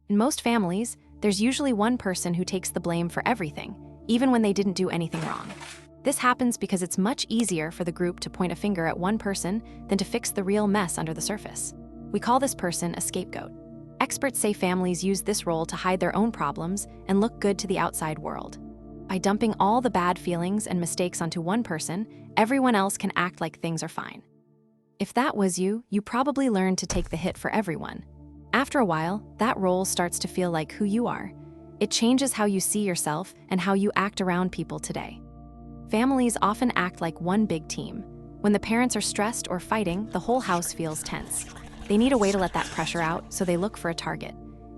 In most families, there's usually one person who takes the blame for everything, even when they didn't do anything wrong. This happens because it's much easier for the group to point a finger at one person than to fix the real mess under the surface. We call this person a scapegoat. Experts say families use this role to hide their own problems and look good to the outside world. By dumping all the bad feelings and mistakes onto one person, everyone else can act like things are fine. If that was you, you probably learned to take the hit for everyone. After a while, that role starts to feel like who you are. It changes how you see yourself and how you act around people today. Families often act like one big team. When the parents are stressed or fighting, the whole house feels tense. They need a way to let that pressure out, so they look for a target.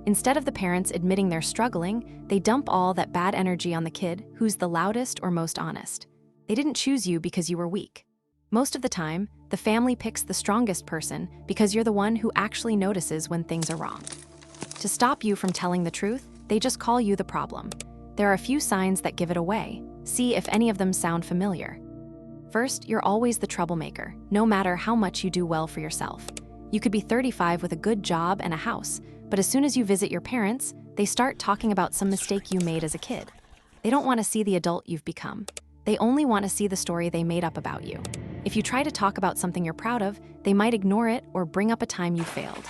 Instead of the parents admitting they're struggling, they dump all that bad energy on the kid who's the loudest or most honest. They didn't choose you because you were weak. Most of the time, the family picks the strongest person because you're the one who actually notices when things are wrong. To stop you from telling the truth, they just call you the problem. There are a few signs that give it away. See if any of them sound familiar. First, you're always the troublemaker, no matter how much you do well for yourself. You could be 35 with a good job and a house, but as soon as you visit your parents, they start talking about some mistake you made as a kid. They don't want to see the adult you've become. They only want to see the story they made up about you. If you try to talk about something you're proud of, they might ignore it or bring up a time you failed.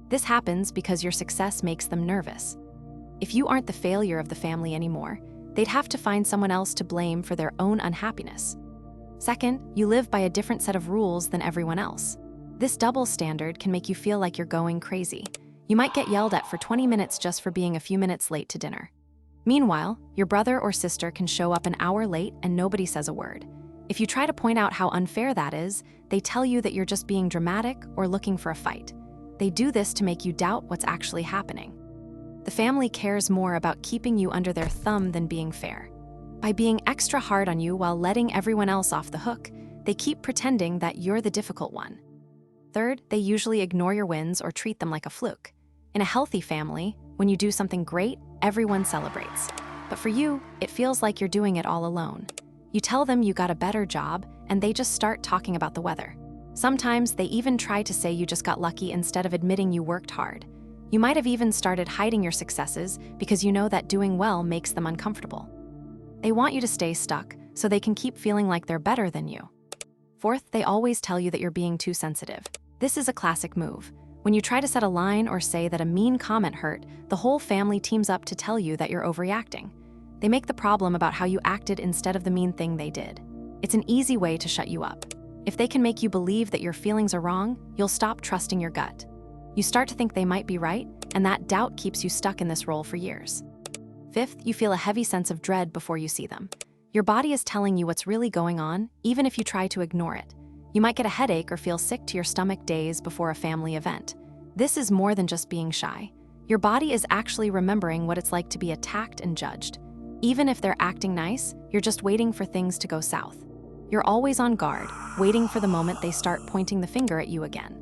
This happens because your success makes them nervous. If you aren't the failure of the family anymore, they'd have to find someone else to blame for their own unhappiness. Second, you live by a different set of rules than everyone else. This double standard can make you feel like you're going crazy. You might get yelled at for 20 minutes just for being a few minutes late to dinner. Meanwhile, your brother or sister can show up an hour late and nobody says a word. If you try to point out how unfair that is, they tell you that you're just being dramatic or looking for a fight. They do this to make you doubt what's actually happening. The family cares more about keeping you under their thumb than being fair. By being extra hard on you while letting everyone else off the hook, they keep pretending that you're the difficult one. Third, they usually ignore your wins or treat them like a fluke. In a healthy family, when you do something great, everyone celebrates. But for you, it feels like you're doing it all alone. You tell them you got a better job, and they just start talking about the weather. Sometimes they even try to say you just got lucky instead of admitting you worked hard. You might have even started hiding your successes because you know that doing well makes them uncomfortable. They want you to stay stuck so they can keep feeling like they're better than you. Fourth, they always tell you that you're being too sensitive. This is a classic move. When you try to set a line or say that a mean comment hurt, the whole family teams up to tell you that you're overreacting. They make the problem about how you acted instead of the mean thing they did. It's an easy way to shut you up. If they can make you believe that your feelings are wrong, you'll stop trusting your gut. You start to think they might be right, and that doubt keeps you stuck in this role for years. Fifth, you feel a heavy sense of dread before you see them. Your body is telling you what's really going on, even if you try to ignore it. You might get a headache or feel sick to your stomach days before a family event. This is more than just being shy. Your body is actually remembering what it's like to be attacked and judged. Even if they're acting nice, you're just waiting for things to go south. You're always on guard, waiting for the moment they start pointing the finger at you again.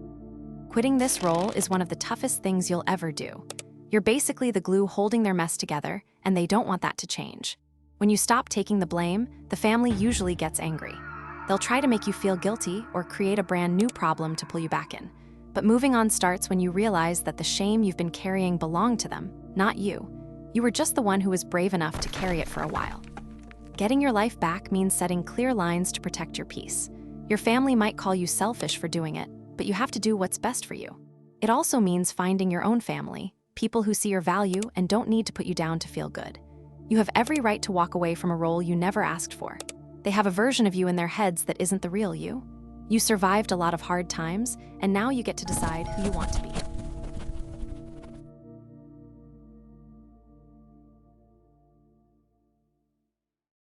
Quitting this role is one of the toughest things you'll ever do. You're basically the glue holding their mess together, and they don't want that to change. When you stop taking the blame, the family usually gets angry. They'll try to make you feel guilty or create a brand new problem to pull you back in. But moving on starts when you realize that the shame you've been carrying belonged to them, not you. You were just the one who was brave enough to carry it for a while. Getting your life back means setting clear lines to protect your peace. Your family might call you selfish for doing it, but you have to do what's best for you. It also means finding your own family, people who see your value and don't need to put you down to feel good. You have every right to walk away from a role you never asked for. They have a version of you in their heads that isn't the real you. You survived a lot of hard times, and now you get to decide who you want to be.